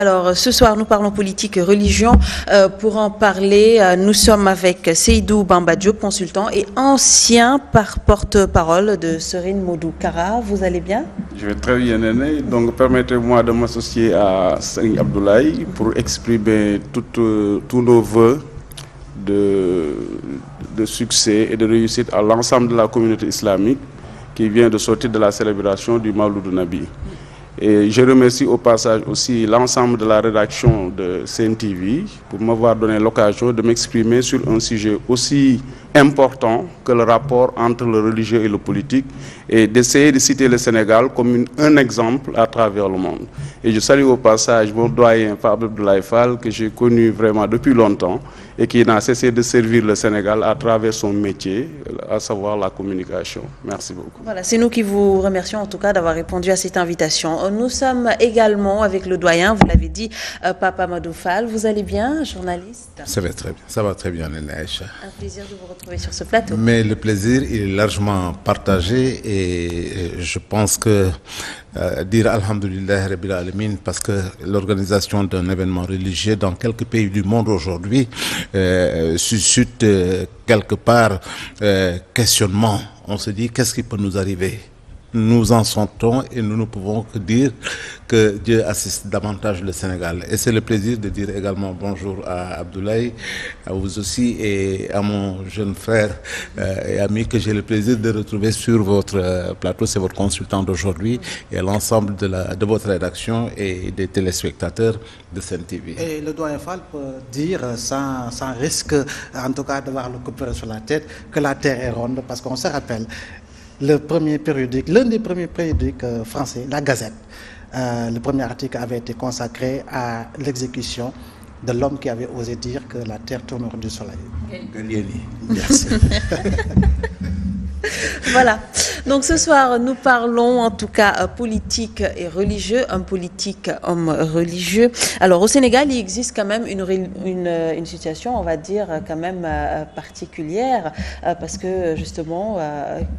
Alors, ce soir, nous parlons politique et religion. Pour en parler, nous sommes avec Seydou Bamba Diop, consultant et ancien porte-parole de Serine Modou Kara. Vous allez bien? Je vais très bien, Néné. Donc, permettez-moi de m'associer à Serigne Abdoulaye pour exprimer tous nos vœux de succès et de réussite à l'ensemble de la communauté islamique qui vient de sortir de la célébration du Mawlud Nabi. Et je remercie au passage aussi l'ensemble de la rédaction de CNTV pour m'avoir donné l'occasion de m'exprimer sur un sujet aussi important que le rapport entre le religieux et le politique et d'essayer de citer le Sénégal comme un exemple à travers le monde. Et je salue au passage mon doyen Pape Abdoulaye Fall que j'ai connu vraiment depuis longtemps et qui n'a cessé de servir le Sénégal à travers son métier, à savoir la communication. Merci beaucoup. Voilà, c'est nous qui vous remercions en tout cas d'avoir répondu à cette invitation. Nous sommes également avec le doyen, vous l'avez dit, Papa Amadou Fall. Vous allez bien, journaliste? Ça va très bien, ça va très bien, Nénèche. Un plaisir de vous retrouver sur ce plateau. Mais le plaisir il est largement partagé et je pense que dire Alhamdulillah Rabbil Alamin parce que l'organisation d'un événement religieux dans quelques pays du monde aujourd'hui suscite quelque part questionnement. On se dit qu'est-ce qui peut nous arriver? Nous en sentons et nous ne pouvons que dire que Dieu assiste davantage le Sénégal. Et c'est le plaisir de dire également bonjour à Abdoulaye, à vous aussi et à mon jeune frère et ami que j'ai le plaisir de retrouver sur votre plateau. C'est votre consultant d'aujourd'hui et à l'ensemble de votre rédaction et des téléspectateurs de CNTV. Et le doyen Fall peut dire sans risque, en tout cas d'avoir le couperet sur la tête, que la Terre est ronde parce qu'on se rappelle l'un des premiers périodiques français, la Gazette. Le premier article avait été consacré à l'exécution de l'homme qui avait osé dire que la terre tourne autour du soleil. Gallieni. Merci. Voilà. Donc ce soir, nous parlons en tout cas politique et religieux, un politique, homme religieux. Alors au Sénégal, il existe quand même une situation, on va dire, quand même particulière, parce que justement,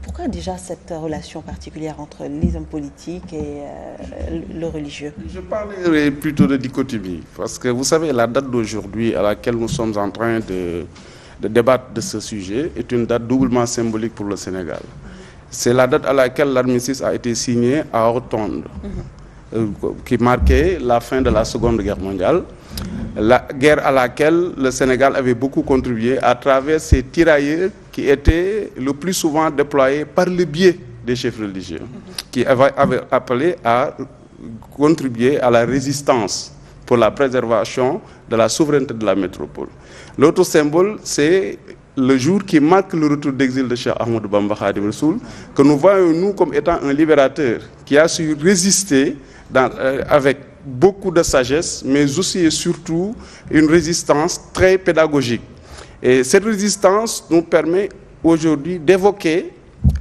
pourquoi déjà cette relation particulière entre les hommes politiques et le religieux? Je parlerai plutôt de dichotomie, parce que vous savez, la date d'aujourd'hui à laquelle nous sommes en train de débattre de ce sujet est une date doublement symbolique pour le Sénégal. C'est la date à laquelle l'armistice a été signé à Rotonde, qui marquait la fin de la Seconde Guerre mondiale, la guerre à laquelle le Sénégal avait beaucoup contribué à travers ces tirailleurs qui étaient le plus souvent déployés par le biais des chefs religieux, qui avaient appelé à contribuer à la résistance pour la préservation de la souveraineté de la métropole. L'autre symbole, c'est le jour qui marque le retour d'exil de Cheikh Ahmadou Bamba Khadim Rassoul, que nous voyons nous comme étant un libérateur qui a su résister avec beaucoup de sagesse, mais aussi et surtout une résistance très pédagogique. Et cette résistance nous permet aujourd'hui d'évoquer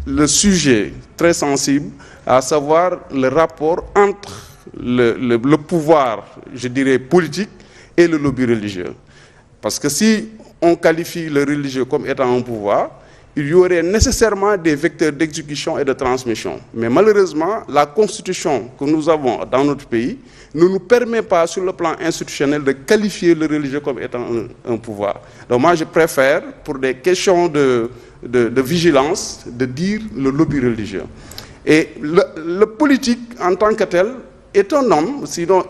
le sujet très sensible, à savoir le rapport entre le pouvoir, je dirais, politique et le lobby religieux. Parce que si on qualifie le religieux comme étant un pouvoir, il y aurait nécessairement des vecteurs d'exécution et de transmission. Mais malheureusement, la constitution que nous avons dans notre pays ne nous permet pas, sur le plan institutionnel, de qualifier le religieux comme étant un pouvoir. Donc moi, je préfère, pour des questions de vigilance, de dire le lobby religieux. Et le politique, en tant que tel, est un homme, sinon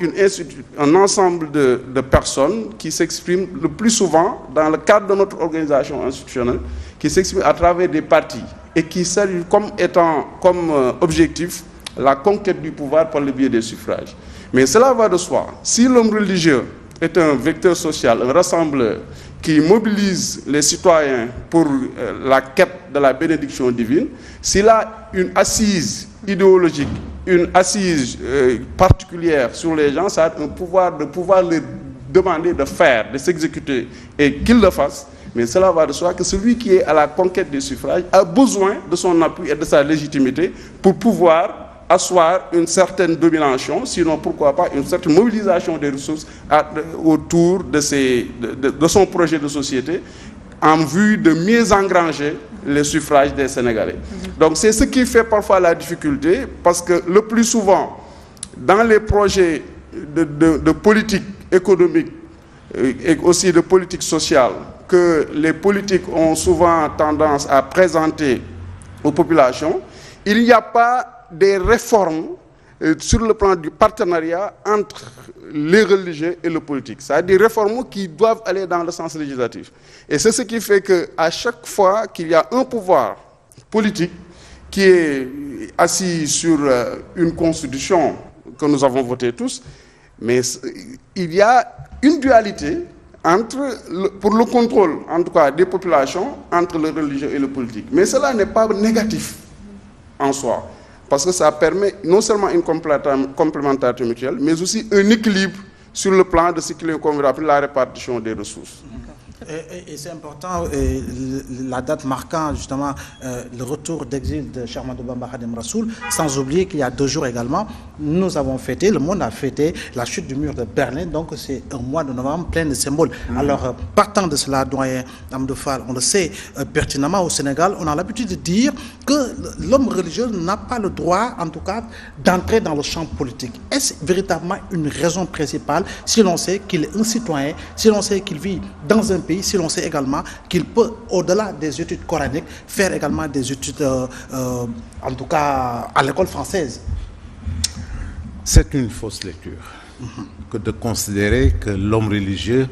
un ensemble de personnes qui s'expriment le plus souvent dans le cadre de notre organisation institutionnelle, qui s'expriment à travers des partis et qui saluent comme objectif la conquête du pouvoir par le biais des suffrages. Mais cela va de soi. Si l'homme religieux est un vecteur social, un rassembleur qui mobilise les citoyens pour la quête de la bénédiction divine, s'il a une assise idéologique, une assise particulière sur les gens, ça a un pouvoir de pouvoir les demander de faire, de s'exécuter et qu'ils le fassent. Mais cela va de soi que celui qui est à la conquête des suffrages a besoin de son appui et de sa légitimité pour pouvoir asseoir une certaine domination, sinon pourquoi pas une certaine mobilisation des ressources autour de son projet de société en vue de mieux engranger les suffrages des Sénégalais. Donc c'est ce qui fait parfois la difficulté, parce que le plus souvent, dans les projets de politique économique et aussi de politique sociale que les politiques ont souvent tendance à présenter aux populations, il n'y a pas des réformes sur le plan du partenariat entre les religieux et le politique. C'est-à-dire des réformes qui doivent aller dans le sens législatif. Et c'est ce qui fait qu'à chaque fois qu'il y a un pouvoir politique qui est assis sur une constitution que nous avons votée tous, mais il y a une dualité pour le contrôle, en tout cas des populations, entre le religieux et le politique. Mais cela n'est pas négatif en soi, parce que ça permet non seulement une complémentarité mutuelle, mais aussi un équilibre sur le plan de ce qu'on va appeler la répartition des ressources. Et c'est important, la date marquant justement le retour d'exil de Cheikh Ahmadou Bamba Khadim Rassoul, sans oublier qu'il y a 2 jours également, nous avons fêté, le monde a fêté la chute du mur de Berlin, donc c'est un mois de novembre plein de symboles. Alors, partant de cela, doyen Amadou Fall, on le sait pertinemment au Sénégal, on a l'habitude de dire que l'homme religieux n'a pas le droit, en tout cas, d'entrer dans le champ politique. Est-ce véritablement une raison principale, si l'on sait qu'il est un citoyen, si l'on sait qu'il vit dans un pays, si l'on sait également qu'il peut, au-delà des études coraniques, faire également des études, en tout cas à l'école française? C'est une fausse lecture que de considérer que l'homme religieux,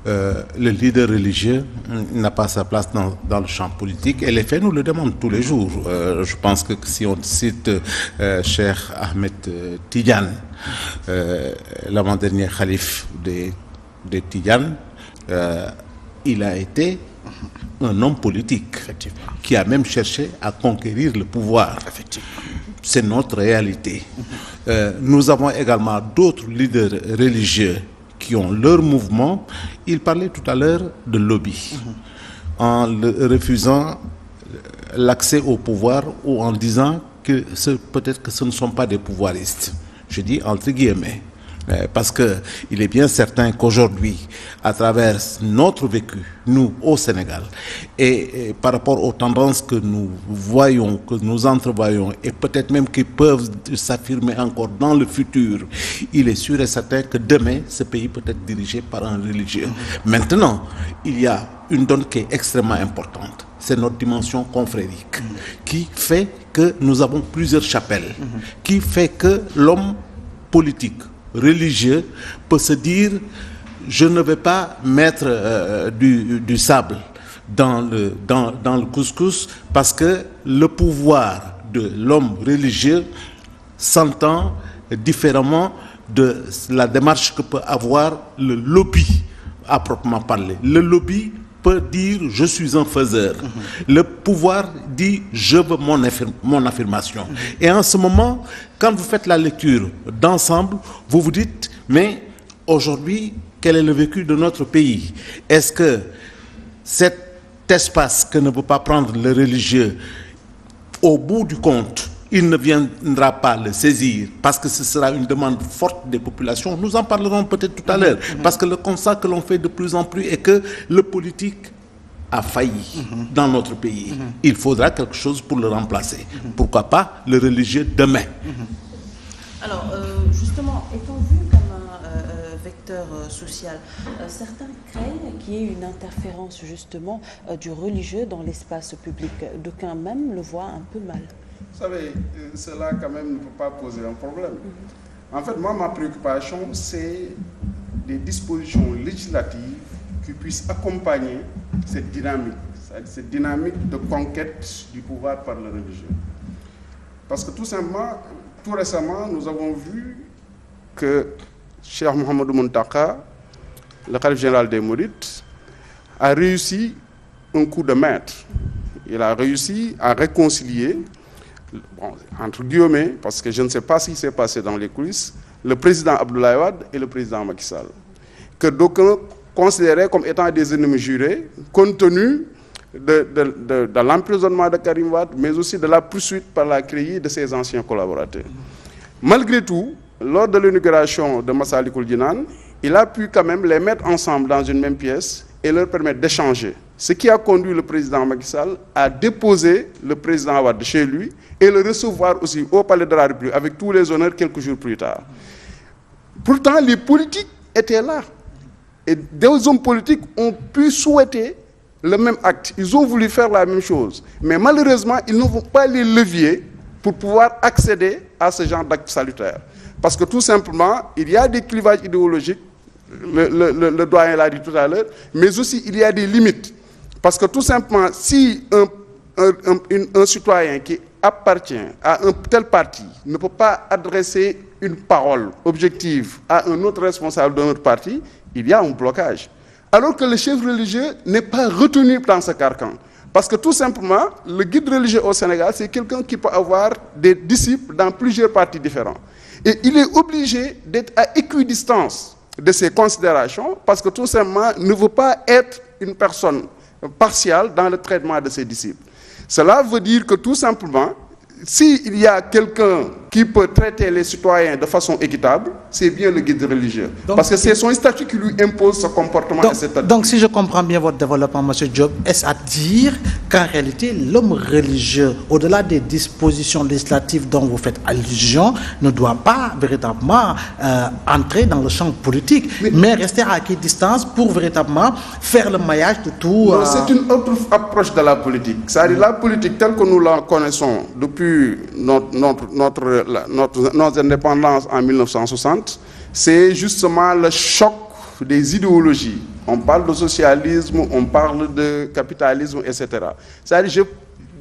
le leader religieux, n'a pas sa place dans le champ politique. Et les faits nous le demandent tous les jours. Je pense que si on cite Cheikh Ahmed Tidiane, l'avant-dernier calife des Tidiane, il a été un homme politique qui a même cherché à conquérir le pouvoir. C'est notre réalité. Nous avons également d'autres leaders religieux qui ont leur mouvement. Il parlait tout à l'heure de lobby, en refusant l'accès au pouvoir ou en disant que peut-être que ce ne sont pas des pouvoiristes. Je dis entre guillemets. Parce qu'il est bien certain qu'aujourd'hui, à travers notre vécu, nous, au Sénégal, et par rapport aux tendances que nous voyons, que nous entrevoyons, et peut-être même qui peuvent s'affirmer encore dans le futur, il est sûr et certain que demain, ce pays peut être dirigé par un religieux. Maintenant, il y a une donne qui est extrêmement importante. C'est notre dimension confrérique, qui fait que nous avons plusieurs chapelles, qui fait que l'homme politique, religieux, peut se dire je ne vais pas mettre du sable dans le couscous parce que le pouvoir de l'homme religieux s'entend différemment de la démarche que peut avoir le lobby à proprement parler. Le lobby peut dire je suis un faiseur. Le pouvoir dit je veux mon affirmation. Et en ce moment, quand vous faites la lecture d'ensemble, vous vous dites mais aujourd'hui, quel est le vécu de notre pays? Est-ce que cet espace que ne peut pas prendre le religieux, au bout du compte, il ne viendra pas le saisir parce que ce sera une demande forte des populations. Nous en parlerons peut-être tout à l'heure, parce que le constat que l'on fait de plus en plus est que le politique a failli dans notre pays. Il faudra quelque chose pour le remplacer. Pourquoi pas le religieux demain? Alors, justement, étant vu comme un vecteur social, certains craignent qu'il y ait une interférence justement du religieux dans l'espace public. D'aucuns même le voient un peu mal. Vous savez, cela quand même ne peut pas poser un problème. En fait, moi, ma préoccupation, c'est des dispositions législatives qui puissent accompagner cette dynamique, cette dynamique de conquête du pouvoir par le religieux. Parce que tout simplement, tout récemment, nous avons vu que Cheikh Mouhamadou Muntaka, le khalife général des Mourides, a réussi un coup de maître. Il a réussi à réconcilier, bon, entre guillemets, parce que je ne sais pas ce qui s'est passé dans les coulisses, le président Abdoulaye Wade et le président Macky Sall, que d'aucuns considéraient comme étant des ennemis jurés, compte tenu de l'emprisonnement de Karim Wade, mais aussi de la poursuite par la CREI de ses anciens collaborateurs. Malgré tout, lors de l'inauguration de Massalikul Jinan, il a pu quand même les mettre ensemble dans une même pièce et leur permettre d'échanger. Ce qui a conduit le président Macky Sall à déposer le président Wade chez lui et le recevoir aussi au palais de la République avec tous les honneurs quelques jours plus tard. Pourtant, les politiques étaient là. Et des hommes politiques ont pu souhaiter le même acte. Ils ont voulu faire la même chose. Mais malheureusement, ils n'ont pas les leviers pour pouvoir accéder à ce genre d'acte salutaire. Parce que tout simplement, il y a des clivages idéologiques, le doyen l'a dit tout à l'heure, mais aussi il y a des limites. Parce que tout simplement, si un citoyen qui appartient à un tel parti ne peut pas adresser une parole objective à un autre responsable d'un autre parti, il y a un blocage. Alors que le chef religieux n'est pas retenu dans ce carcan. Parce que tout simplement, le guide religieux au Sénégal, c'est quelqu'un qui peut avoir des disciples dans plusieurs partis différents. Et il est obligé d'être à équidistance de ces considérations parce que tout simplement ne veut pas être une personne partiale dans le traitement de ses disciples. Cela veut dire que tout simplement, s'il y a quelqu'un qui peut traiter les citoyens de façon équitable, c'est bien le guide religieux. Donc, parce que c'est son statut qui lui impose ce comportement et cette attitude. Donc, si je comprends bien votre développement, M. Diop, est-ce à dire qu'en réalité, l'homme religieux, au-delà des dispositions législatives dont vous faites allusion, ne doit pas véritablement entrer dans le champ politique, mais rester à équidistance pour véritablement faire le maillage de tout... Non, c'est une autre approche de la politique. C'est-à-dire la politique telle que nous la connaissons depuis notre indépendance en 1960, c'est justement le choc des idéologies. On parle de socialisme, on parle de capitalisme, etc. C'est-à-dire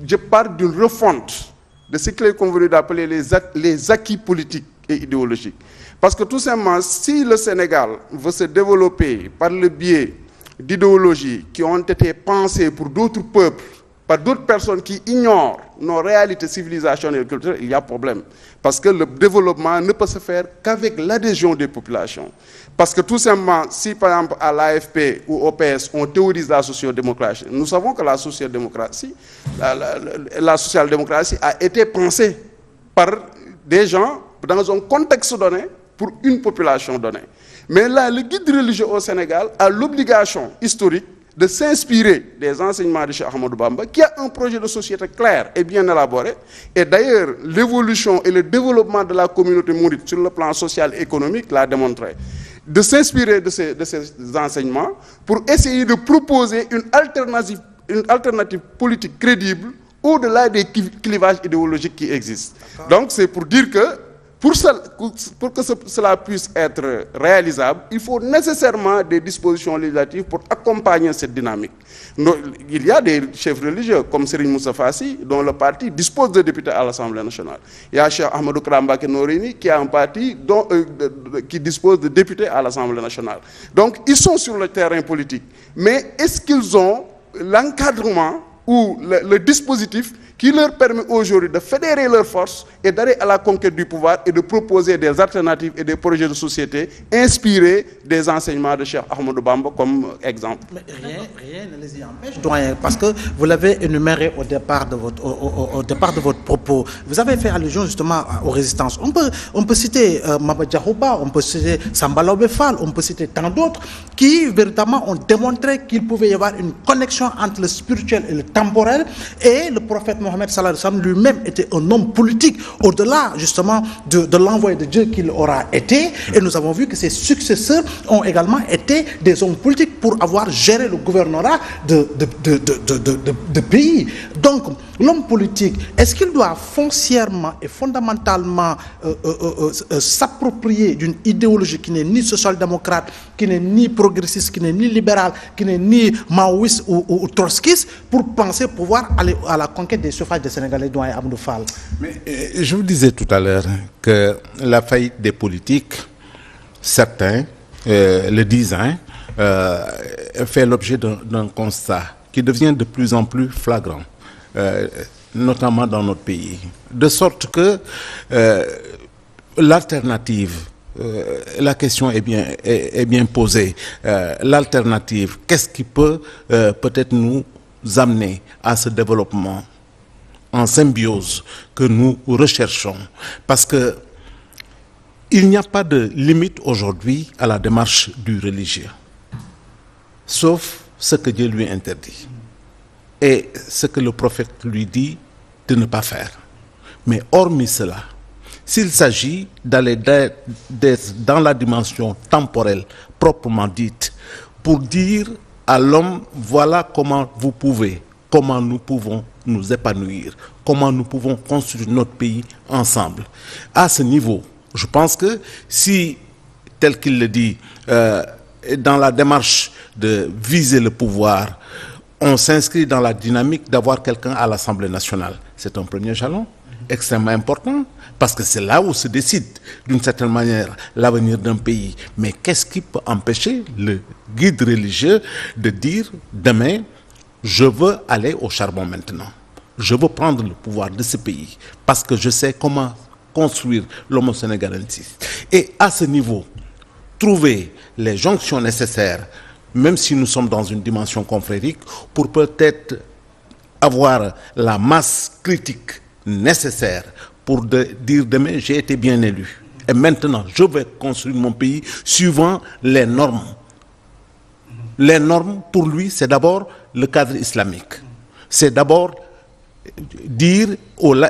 je parle d'une refonte de ce qu'il est convenu d'appeler les acquis politiques et idéologiques. Parce que tout simplement, si le Sénégal veut se développer par le biais d'idéologies qui ont été pensées pour d'autres peuples, par d'autres personnes qui ignorent nos réalités civilisationnelles et culturelles, il y a problème. Parce que le développement ne peut se faire qu'avec l'adhésion des populations. Parce que tout simplement, si par exemple à l'AFP ou au PS, on théorise la sociodémocratie, nous savons que la sociodémocratie, la social-démocratie a été pensée par des gens dans un contexte donné pour une population donnée. Mais là, le guide religieux au Sénégal a l'obligation historique de s'inspirer des enseignements de Cheikh Ahmadou Bamba, qui a un projet de société clair et bien élaboré. Et d'ailleurs, l'évolution et le développement de la communauté mouride sur le plan social et économique l'a démontré. De s'inspirer de ces enseignements pour essayer de proposer une alternative politique crédible au-delà des clivages idéologiques qui existent. Donc c'est pour dire que pour que cela puisse être réalisable, il faut nécessairement des dispositions législatives pour accompagner cette dynamique. Il y a des chefs religieux comme Serigne Moussa Fassi, dont le parti dispose de députés à l'Assemblée nationale. Il y a Cheikh Ahmadou Kara Mbacké Noreyni qui a un parti qui dispose de députés à l'Assemblée nationale. Donc ils sont sur le terrain politique. Mais est-ce qu'ils ont l'encadrement ou le dispositif qui leur permet aujourd'hui de fédérer leurs forces et d'aller à la conquête du pouvoir et de proposer des alternatives et des projets de société inspirés des enseignements de Cheikh Ahmadou Bamba comme exemple. Mais rien ne les y empêche, doyen, parce que vous l'avez énuméré au départ de votre propos. Vous avez fait allusion justement aux résistances. On peut citer Maba Diakhouba, on peut citer Samba Laobé Fall, on peut citer tant d'autres qui véritablement ont démontré qu'il pouvait y avoir une connexion entre le spirituel et le temporel, et le prophète Mohammed sallallahu alayhi wa sallam lui-même était un homme politique au-delà justement de l'envoyé de Dieu qu'il aura été, et nous avons vu que ses successeurs ont également été des hommes politiques pour avoir géré le gouvernorat de pays. Donc l'homme politique, est-ce qu'il doit foncièrement et fondamentalement s'approprier d'une idéologie qui n'est ni social-démocrate, qui n'est ni progressiste, qui n'est ni libéral, qui n'est ni maoïste ou trotskiste, pour penser pouvoir aller à la conquête des suffrages des Sénégalais, doyen Abdou Fall? Mais je vous disais tout à l'heure que la faillite des politiques, certains le disent, fait l'objet d'un constat qui devient de plus en plus flagrant, notamment dans notre pays. De sorte que l'alternative, la question est bien posée. L'alternative, qu'est-ce qui peut peut-être nous amener à ce développement en symbiose que nous recherchons? Parce que il n'y a pas de limite aujourd'hui à la démarche du religieux, sauf ce que Dieu lui interdit et ce que le prophète lui dit de ne pas faire. Mais hormis cela, s'il s'agit d'aller dans la dimension temporelle proprement dite, pour dire à l'homme, voilà comment vous pouvez, comment nous pouvons nous épanouir, comment nous pouvons construire notre pays ensemble. À ce niveau, je pense que si, tel qu'il le dit, dans la démarche de viser le pouvoir, on s'inscrit dans la dynamique d'avoir quelqu'un à l'Assemblée nationale, c'est un premier jalon extrêmement important, parce que c'est là où se décide, d'une certaine manière, l'avenir d'un pays. Mais qu'est-ce qui peut empêcher le guide religieux de dire, demain, je veux aller au charbon maintenant. Je veux prendre le pouvoir de ce pays, parce que je sais comment construire l'homo sénégalensis. Et à ce niveau, trouver les jonctions nécessaires, même si nous sommes dans une dimension confrérique, pour peut-être avoir la masse critique nécessaire pour dire demain j'ai été bien élu. Et maintenant, je vais construire mon pays suivant les normes. Les normes, pour lui, c'est d'abord le cadre islamique. C'est d'abord dire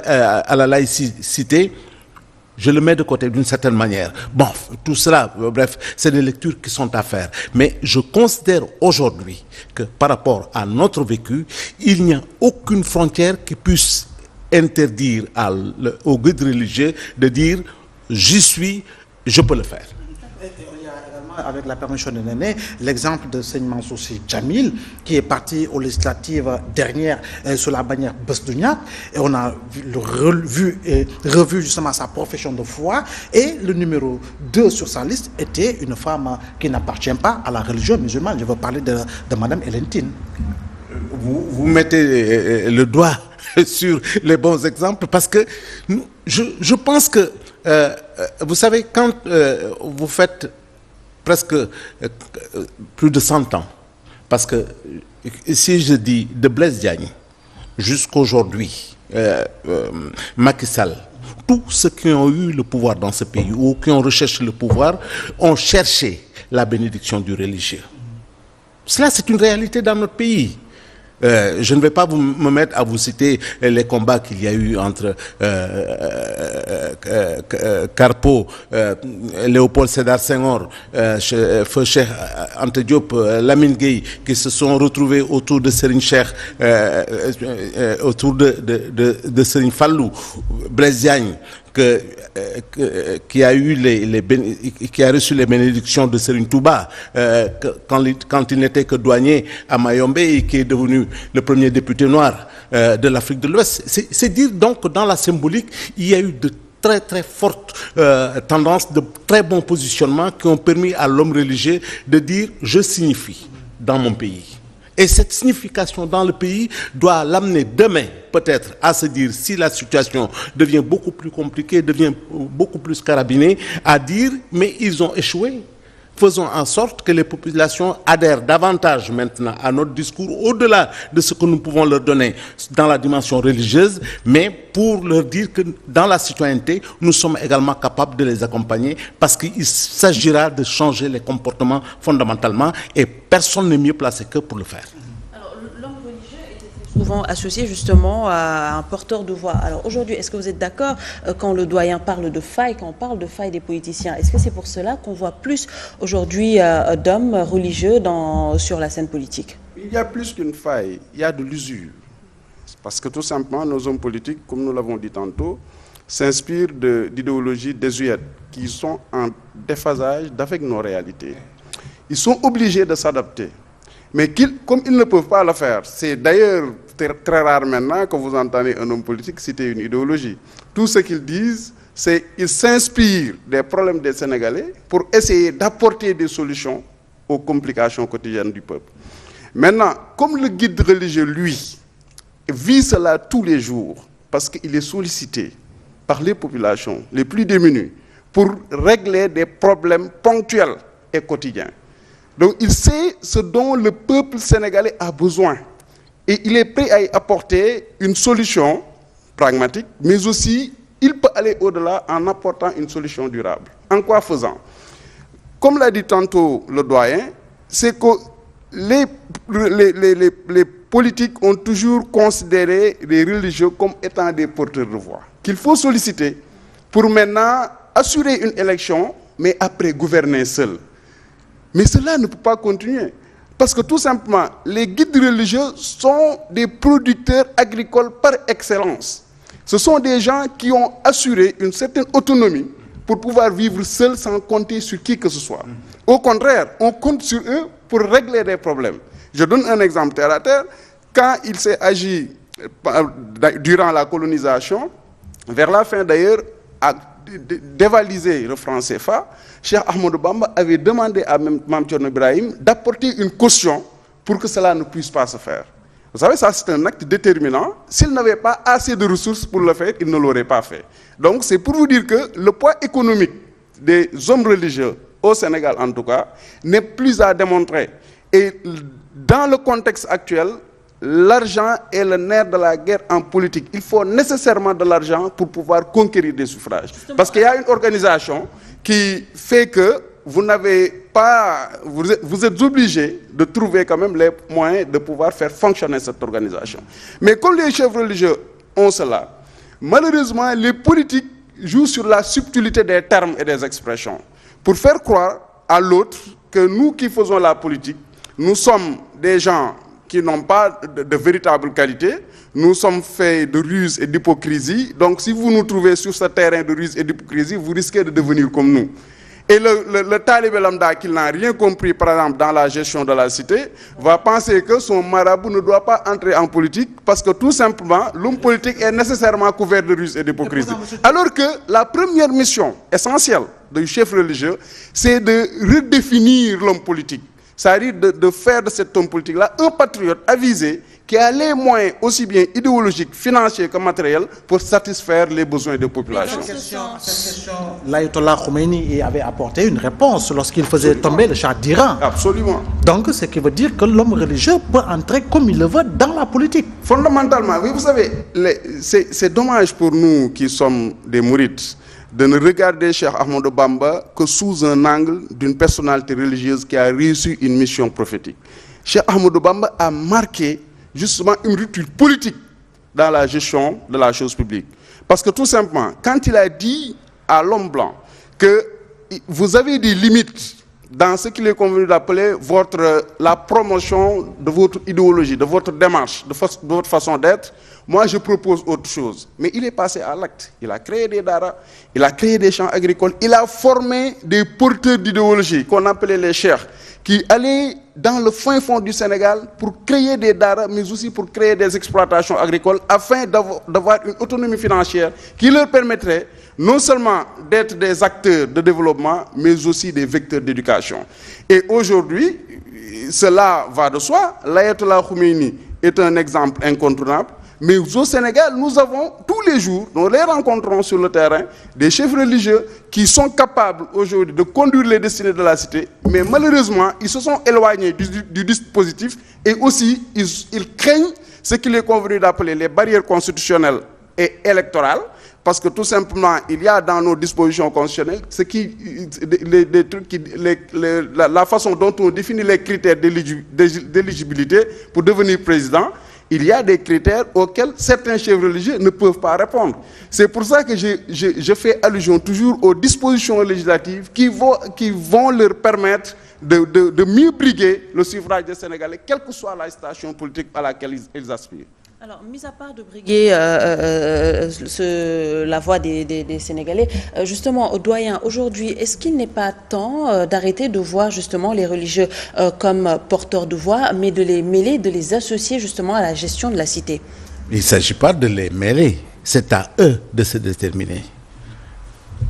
à la laïcité, je le mets de côté d'une certaine manière. Bon, tout cela, bref, c'est des lectures qui sont à faire. Mais je considère aujourd'hui que par rapport à notre vécu, il n'y a aucune frontière qui puisse interdire au guide religieux de dire j'y suis, je peux le faire. Il y a également, avec la permission de Néné, l'exemple de Seigne Mansour Sy Djamil, qui est parti aux législatives dernières sous la bannière Besdougnat, et on a revu justement sa profession de foi, et le numéro 2 sur sa liste était une femme qui n'appartient pas à la religion musulmane. Je veux parler de Madame Hélène Tine. Vous mettez le doigt sur les bons exemples, parce que je pense que, vous savez, quand vous faites presque plus de 100 ans, parce que si je dis de Blaise Diagne jusqu'aujourd'hui, Macky Sall, tous ceux qui ont eu le pouvoir dans ce pays ou qui ont recherché le pouvoir ont cherché la bénédiction du religieux. Cela, c'est une réalité dans notre pays. Je ne vais pas me mettre à vous citer les combats qu'il y a eu entre Carpo, Léopold Sédar Senghor, Feu Cheikh Anta Diop, Lamine Gueye, qui se sont retrouvés autour de Serigne Cheikh, autour de Serigne Fallou, Blaise Diagne, qui a reçu les bénédictions de Serigne Touba quand il n'était que douanier à Mayombe et qui est devenu le premier député noir de l'Afrique de l'Ouest. C'est dire donc que dans la symbolique, il y a eu de très très fortes tendances, de très bons positionnements qui ont permis à l'homme religieux de dire « je signifie dans mon pays ». Et cette signification dans le pays doit l'amener demain, peut-être, à se dire, si la situation devient beaucoup plus compliquée, devient beaucoup plus carabinée, à dire, mais ils ont échoué. Faisons en sorte que les populations adhèrent davantage maintenant à notre discours, au-delà de ce que nous pouvons leur donner dans la dimension religieuse, mais pour leur dire que dans la citoyenneté, nous sommes également capables de les accompagner, parce qu'il s'agira de changer les comportements fondamentalement, et personne n'est mieux placé que pour le faire. Souvent associé justement à un porteur de voix. Alors aujourd'hui, est-ce que vous êtes d'accord quand le doyen parle de failles, quand on parle de failles des politiciens? Est-ce que c'est pour cela qu'on voit plus aujourd'hui d'hommes religieux sur la scène politique? Il y a plus qu'une faille, il y a de l'usure. Parce que tout simplement, nos hommes politiques, comme nous l'avons dit tantôt, s'inspirent d'idéologies désuètes qui sont en déphasage avec nos réalités. Ils sont obligés de s'adapter. Mais comme ils ne peuvent pas le faire, c'est d'ailleurs très rare maintenant que vous entendez un homme politique citer une idéologie. Tout ce qu'ils disent, c'est qu'ils s'inspirent des problèmes des Sénégalais pour essayer d'apporter des solutions aux complications quotidiennes du peuple. Maintenant, comme le guide religieux, lui, vit cela tous les jours, parce qu'il est sollicité par les populations les plus démunies pour régler des problèmes ponctuels et quotidiens. Donc il sait ce dont le peuple sénégalais a besoin et il est prêt à y apporter une solution pragmatique, mais aussi il peut aller au-delà en apportant une solution durable. En quoi faisant? Comme l'a dit tantôt le doyen, c'est que les politiques ont toujours considéré les religieux comme étant des porteurs de voix, qu'il faut solliciter pour maintenant assurer une élection, mais après gouverner seul. Mais cela ne peut pas continuer. Parce que tout simplement, les guides religieux sont des producteurs agricoles par excellence. Ce sont des gens qui ont assuré une certaine autonomie pour pouvoir vivre seuls sans compter sur qui que ce soit. Au contraire, on compte sur eux pour régler des problèmes. Je donne un exemple terre à terre. Quand il s'est agi durant la colonisation, vers la fin d'ailleurs, à dévaliser le franc CFA, Cheikh Ahmadou Bamba avait demandé à Mame Thierno Ibrahim d'apporter une caution pour que cela ne puisse pas se faire. Vous savez, ça c'est un acte déterminant. S'il n'avait pas assez de ressources pour le faire, il ne l'aurait pas fait. Donc c'est pour vous dire que le poids économique des hommes religieux, au Sénégal en tout cas, n'est plus à démontrer. Et dans le contexte actuel, l'argent est le nerf de la guerre en politique. Il faut nécessairement de l'argent pour pouvoir conquérir des suffrages. Parce qu'il y a une organisation qui fait que vous n'avez pas, vous êtes obligé de trouver quand même les moyens de pouvoir faire fonctionner cette organisation. Mais comme les chefs religieux ont cela, malheureusement, les politiques jouent sur la subtilité des termes et des expressions pour faire croire à l'autre que nous qui faisons la politique, nous sommes des gens qui n'ont pas de véritable qualité. Nous sommes faits de ruse et d'hypocrisie. Donc si vous nous trouvez sur ce terrain de ruse et d'hypocrisie, vous risquez de devenir comme nous. Et le talibé lambda qui n'a rien compris, par exemple, dans la gestion de la cité, va penser que son marabout ne doit pas entrer en politique parce que tout simplement, l'homme politique est nécessairement couvert de ruse et d'hypocrisie. Alors que la première mission essentielle du chef religieux, c'est de redéfinir l'homme politique. C'est-à-dire de faire de cet homme politique-là un patriote avisé qui a les moyens aussi bien idéologiques, financiers que matériels pour satisfaire les besoins des populations. À cette question, l'Ayatollah Khomeini avait apporté une réponse lorsqu'il faisait tomber le Shah d'Iran. Absolument. Donc, ce qui veut dire que l'homme religieux peut entrer comme il le veut dans la politique. Fondamentalement, oui, vous savez, c'est dommage pour nous qui sommes des mourides de ne regarder Cheikh Ahmadou Bamba que sous un angle d'une personnalité religieuse qui a réussi une mission prophétique. Cheikh Ahmadou Bamba a marqué justement une rupture politique dans la gestion de la chose publique. Parce que tout simplement, quand il a dit à l'homme blanc que vous avez des limites dans ce qu'il est convenu d'appeler la promotion de votre idéologie, de votre démarche, de votre façon d'être, moi je propose autre chose. Mais il est passé à l'acte. Il a créé des daras, il a créé des champs agricoles, il a formé des porteurs d'idéologie qu'on appelait les cheikhs, qui allaient dans le fin fond du Sénégal pour créer des daras, mais aussi pour créer des exploitations agricoles afin d'avoir une autonomie financière qui leur permettrait non seulement d'être des acteurs de développement, mais aussi des vecteurs d'éducation. Et aujourd'hui, cela va de soi. L'Ayatollah Khomeini est un exemple incontournable. Mais au Sénégal, nous avons tous les jours, nous les rencontrons sur le terrain, des chefs religieux qui sont capables aujourd'hui de conduire les destinées de la cité, mais malheureusement, ils se sont éloignés du dispositif et aussi ils craignent ce qu'il est convenu d'appeler les barrières constitutionnelles et électorales, parce que tout simplement, il y a dans nos dispositions constitutionnelles la façon dont on définit les critères d'éligibilité pour devenir président. Il y a des critères auxquels certains chefs religieux ne peuvent pas répondre. C'est pour ça que je fais allusion toujours aux dispositions législatives qui vont leur permettre de mieux briguer le suffrage des Sénégalais, quelle que soit la station politique à laquelle ils aspirent. Alors, mis à part de briguer la voix des Sénégalais, justement, doyen, aujourd'hui, est-ce qu'il n'est pas temps d'arrêter de voir justement les religieux comme porteurs de voix, mais de les mêler, de les associer justement à la gestion de la cité? Il ne s'agit pas de les mêler, c'est à eux de se déterminer.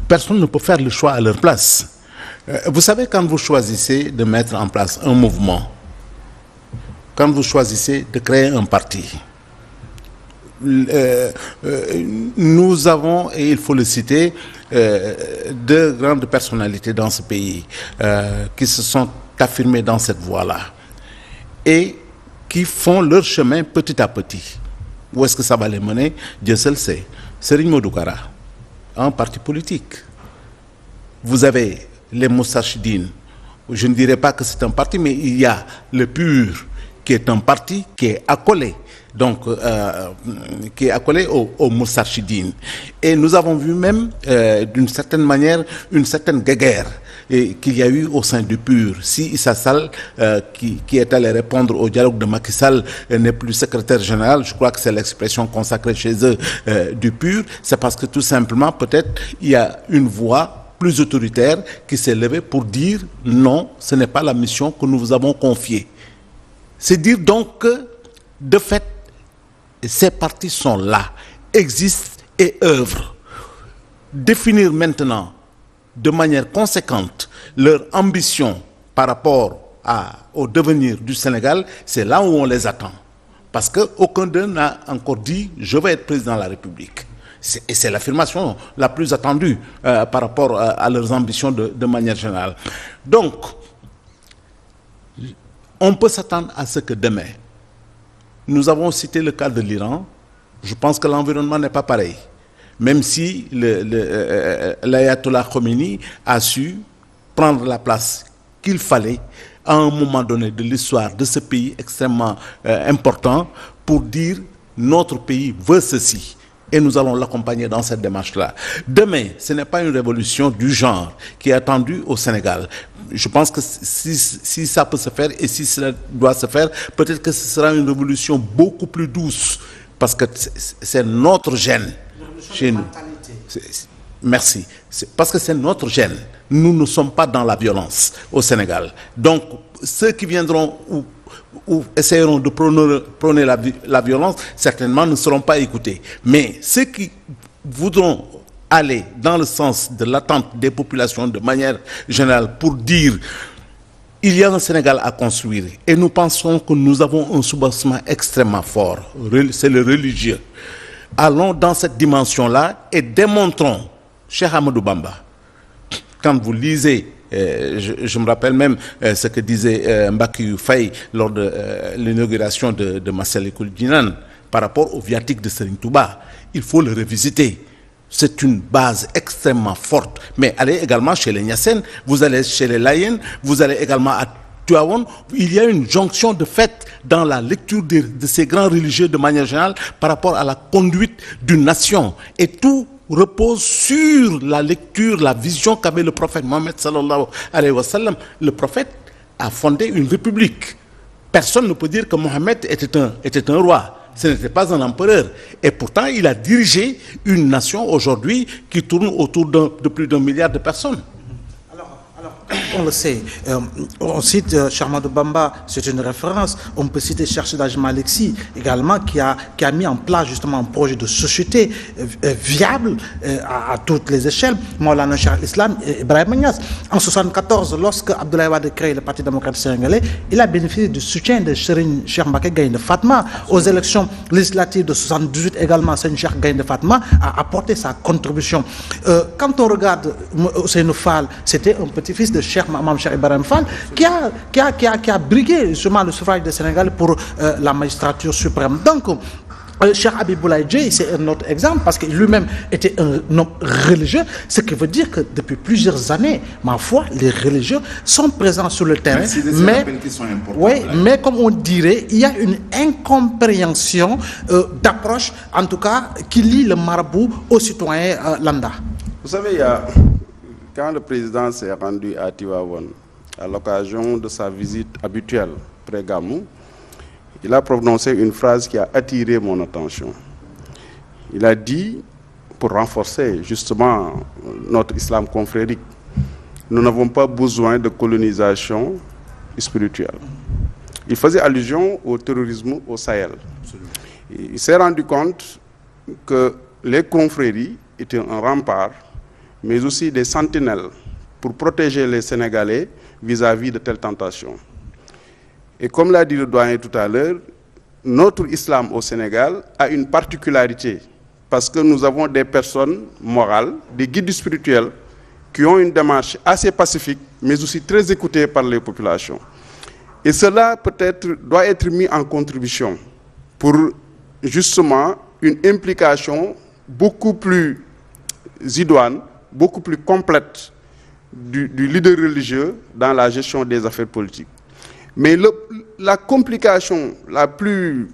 Personne ne peut faire le choix à leur place. Vous savez, quand vous choisissez de mettre en place un mouvement, quand vous choisissez de créer un parti, nous avons, et il faut le citer, deux grandes personnalités dans ce pays qui se sont affirmées dans cette voie-là et qui font leur chemin petit à petit. Où est-ce que ça va les mener? Dieu seul sait. Serigne Modou Kara, un parti politique. Vous avez les Moustarchidines. Je ne dirais pas que c'est un parti, mais il y a le PUR, qui qui est un parti qui est accolé, donc qui est accolé au Moustarchidine. Et nous avons vu même, d'une certaine manière, une certaine guéguerre qu'il y a eu au sein du PUR. Si Issa Sall, qui est allé répondre au dialogue de Macky Sall, n'est plus secrétaire général, je crois que c'est l'expression consacrée chez eux du PUR, c'est parce que tout simplement, peut-être, il y a une voix plus autoritaire qui s'est levée pour dire non, ce n'est pas la mission que nous vous avons confiée. C'est dire donc que, de fait, ces partis sont là, existent et œuvrent. Définir maintenant de manière conséquente leur ambition par rapport au devenir du Sénégal, c'est là où on les attend. Parce qu'aucun d'eux n'a encore dit « je vais être président de la République ». Et c'est l'affirmation la plus attendue par rapport à leurs ambitions de manière générale. Donc, on peut s'attendre à ce que demain, nous avons cité le cas de l'Iran, je pense que l'environnement n'est pas pareil. Même si l'ayatollah Khomeini a su prendre la place qu'il fallait à un moment donné de l'histoire de ce pays extrêmement important pour dire notre pays veut ceci. Et nous allons l'accompagner dans cette démarche-là. Demain, ce n'est pas une révolution du genre qui est attendue au Sénégal. Je pense que si ça peut se faire et si cela doit se faire, peut-être que ce sera une révolution beaucoup plus douce. Parce que c'est notre gène chez nous. Merci. Parce que c'est notre gène. Nous ne sommes pas dans la violence au Sénégal. Donc, ceux qui viendront ou essayeront de prôner la violence, certainement ne seront pas écoutés. Mais ceux qui voudront aller dans le sens de l'attente des populations de manière générale pour dire il y a un Sénégal à construire et nous pensons que nous avons un soubassement extrêmement fort, c'est le religieux. Allons dans cette dimension-là et démontrons, Cheikh Ahmadou Bamba, quand vous lisez, je me rappelle même ce que disait Mbakiou Faye lors de l'inauguration de Massalikul Jinan par rapport au viatique de Serigne Touba, il faut le revisiter. C'est une base extrêmement forte. Mais allez également chez les Niassènes, vous allez chez les Layènes, vous allez également à Tivaouane. Il y a une jonction de fait dans la lecture de ces grands religieux de manière générale par rapport à la conduite d'une nation. Et tout repose sur la lecture, la vision qu'avait le prophète Mohammed sallallahu alayhi wa sallam. Le prophète a fondé une république. Personne ne peut dire que Mohammed était un roi. Ce n'était pas un empereur. Et pourtant, il a dirigé une nation aujourd'hui qui tourne autour de plus d'1 milliard de personnes. On le sait, on cite Cheikh Ahmadou Bamba, c'est une référence. On peut citer Cheikh Seydi Maliksi également, qui a mis en place justement un projet de société viable à toutes les échelles. Maulana Cheikh Islam Ibrahima Niass. En 1974, lorsque Abdoulaye Wade crée le Parti démocratique sénégalais, il a bénéficié du soutien de Serigne Cheikh Mbacké Gaïndé Fatma. Aux élections législatives de 1978 également, Serigne Cheikh Gaïndé Fatma a apporté sa contribution. Quand on regarde Ousseynou Fall, c'était un petit-fils de Cheikh Mamam Cheikh Ibrahim Fall qui a brigué justement le suffrage du Sénégal pour la magistrature suprême. Donc, Cheikh Habiboulaye Dieye, c'est un autre exemple parce que lui-même était un homme religieux, ce qui veut dire que depuis plusieurs années, ma foi, les religieux sont présents sur le terrain. Mais comme on dirait, il y a une incompréhension d'approche, en tout cas, qui lie le marabout aux citoyens lambda. Vous savez, quand le président s'est rendu à Tivaouane, à l'occasion de sa visite habituelle pré-Gamou, il a prononcé une phrase qui a attiré mon attention. Il a dit, pour renforcer justement notre islam confrérique, nous n'avons pas besoin de colonisation spirituelle. Il faisait allusion au terrorisme au Sahel. Il s'est rendu compte que les confréries étaient un rempart, mais aussi des sentinelles pour protéger les Sénégalais vis-à-vis de telles tentations. Et comme l'a dit le doyen tout à l'heure, notre islam au Sénégal a une particularité parce que nous avons des personnes morales, des guides spirituels qui ont une démarche assez pacifique, mais aussi très écoutée par les populations. Et cela peut-être doit être mis en contribution pour justement une implication beaucoup plus idoine, beaucoup plus complète du leader religieux dans la gestion des affaires politiques. Mais la complication la plus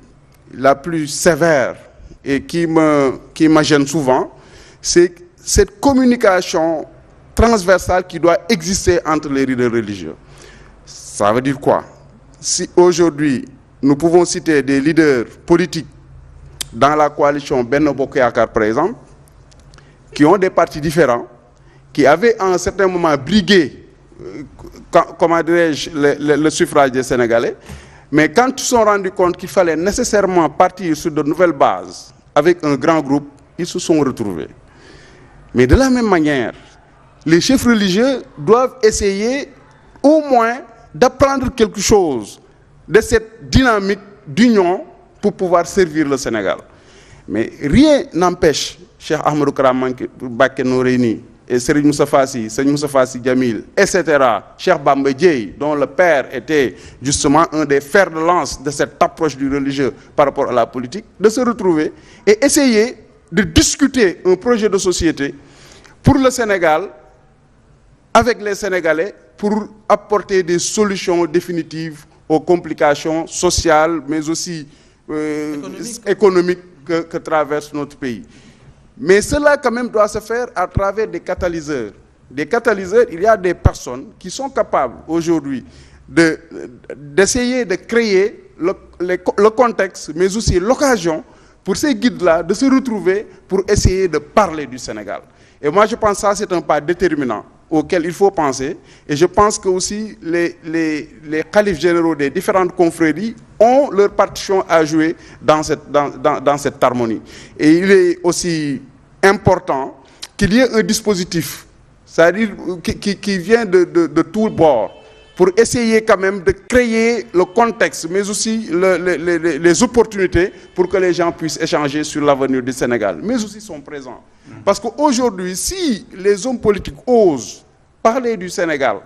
sévère et qui me gêne souvent, c'est cette communication transversale qui doit exister entre les leaders religieux. Ça veut dire quoi? Si aujourd'hui, nous pouvons citer des leaders politiques dans la coalition Benno Bokk Yakaar, par exemple, qui ont des partis différents, qui avaient à un certain moment brigué, comment dirais-je, le suffrage des Sénégalais, mais quand ils se sont rendus compte qu'il fallait nécessairement partir sur de nouvelles bases avec un grand groupe, ils se sont retrouvés. Mais de la même manière, les chefs religieux doivent essayer au moins d'apprendre quelque chose de cette dynamique d'union pour pouvoir servir le Sénégal. Mais rien n'empêche Cheikh Ahmadou Kara Mbacké Noreyni et Serigne Moustapha Sy Djamil, etc., Cheikh Bamba Dièye, dont le père était justement un des fers de lance de cette approche du religieux par rapport à la politique, de se retrouver et essayer de discuter un projet de société pour le Sénégal, avec les Sénégalais, pour apporter des solutions définitives aux complications sociales, mais aussi économiques que traverse notre pays. Mais cela, quand même, doit se faire à travers des catalyseurs. Des catalyseurs, il y a des personnes qui sont capables aujourd'hui d'essayer de créer le contexte, mais aussi l'occasion pour ces guides-là de se retrouver pour essayer de parler du Sénégal. Et moi, je pense que ça, c'est un pas déterminant auquel il faut penser. Et je pense que aussi les khalifes généraux des différentes confréries ont leur partition à jouer dans cette harmonie. Et il est aussi important qu'il y ait un dispositif, c'est-à-dire qui vient de tout bord, pour essayer quand même de créer le contexte, mais aussi les opportunités pour que les gens puissent échanger sur l'avenir du Sénégal, mais aussi sont présents. Parce qu'aujourd'hui, si les hommes politiques osent parler du Sénégal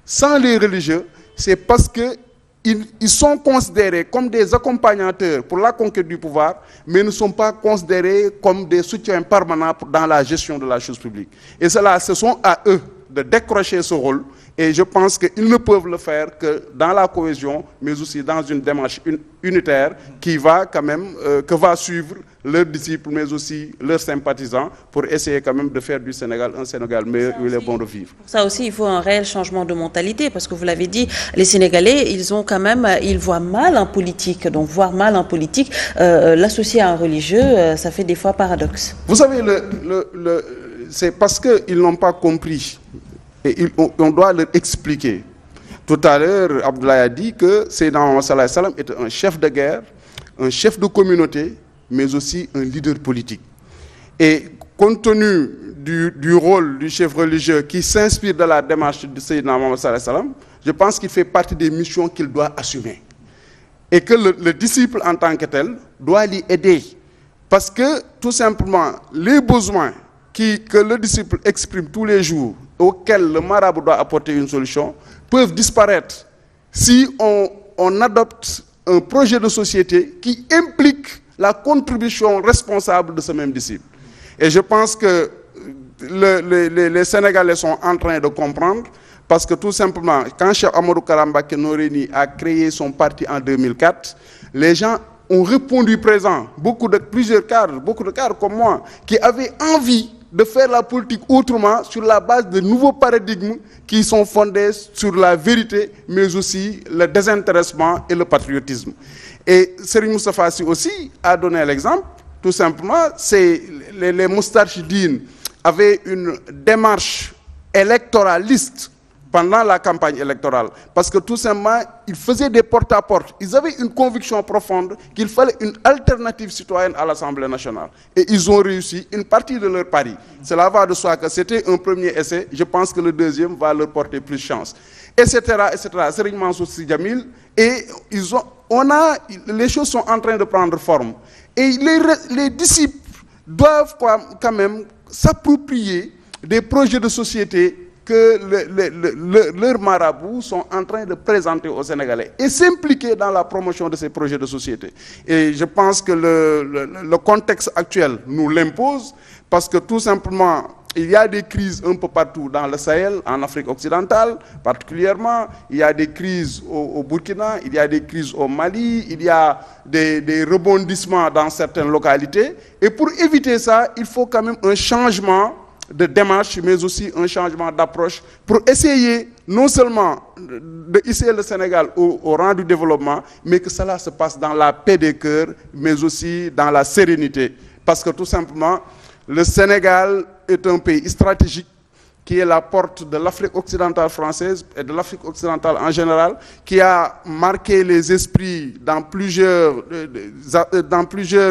sans les religieux, c'est parce qu'ils sont considérés comme des accompagnateurs pour la conquête du pouvoir, mais ne sont pas considérés comme des soutiens permanents dans la gestion de la chose publique. Et cela, ce sont à eux de décrocher ce rôle. Et je pense qu'ils ne peuvent le faire que dans la cohésion, mais aussi dans une démarche unitaire qui va quand même, que va suivre leurs disciples, mais aussi leurs sympathisants, pour essayer quand même de faire du Sénégal un Sénégal meilleur où il est bon de vivre. Pour ça aussi, il faut un réel changement de mentalité, parce que vous l'avez dit, les Sénégalais, ils voient mal en politique. Donc voir mal en politique, l'associer à un religieux, ça fait des fois paradoxe. Vous savez, c'est parce qu'ils n'ont pas compris. Et on doit leur expliquer. Tout à l'heure, Abdoulaye a dit que Seydina Mohamed sallallahu alayhi wa sallam était un chef de guerre, un chef de communauté, mais aussi un leader politique. Et compte tenu du rôle du chef religieux qui s'inspire de la démarche de Seydina Mohamed sallallahu alayhi wa sallam, je pense qu'il fait partie des missions qu'il doit assumer. Et que le disciple en tant que tel doit l'y aider. Parce que, tout simplement, les besoins que le disciple exprime tous les jours, auxquels le marabout doit apporter une solution, peuvent disparaître si on adopte un projet de société qui implique la contribution responsable de ce même disciple. Et je pense que les Sénégalais sont en train de comprendre, parce que tout simplement, quand Cheikh Ahmadou Kara Mbacké Noreyni a créé son parti en 2004, les gens ont répondu présent. Plusieurs cadres, beaucoup de cadres comme moi, qui avaient envie de faire la politique autrement sur la base de nouveaux paradigmes qui sont fondés sur la vérité, mais aussi le désintéressement et le patriotisme. Et Serigne Moustapha Sy aussi a donné l'exemple. Tout simplement, les Moustarchidines avaient une démarche électoraliste pendant la campagne électorale, parce que tout simplement, ils faisaient des porte-à-porte. Ils avaient une conviction profonde qu'il fallait une alternative citoyenne à l'Assemblée nationale. Et ils ont réussi une partie de leur pari. Cela va de soi que c'était un premier essai. Je pense que le deuxième va leur porter plus chance. Etc., etc. Serigne Mansour Sy Djamil. Et les choses sont en train de prendre forme. Et les disciples doivent quand même s'approprier des projets de société que leurs marabouts sont en train de présenter aux Sénégalais et s'impliquer dans la promotion de ces projets de société. Et je pense que le contexte actuel nous l'impose, parce que tout simplement, il y a des crises un peu partout dans le Sahel, en Afrique occidentale particulièrement. Il y a des crises au Burkina, il y a des crises au Mali, il y a des rebondissements dans certaines localités. Et pour éviter ça, il faut quand même un changement de démarche, mais aussi un changement d'approche pour essayer non seulement de hisser le Sénégal au rang du développement, mais que cela se passe dans la paix des cœurs, mais aussi dans la sérénité. Parce que tout simplement, le Sénégal est un pays stratégique qui est la porte de l'Afrique occidentale française et de l'Afrique occidentale en général, qui a marqué les esprits dans plusieurs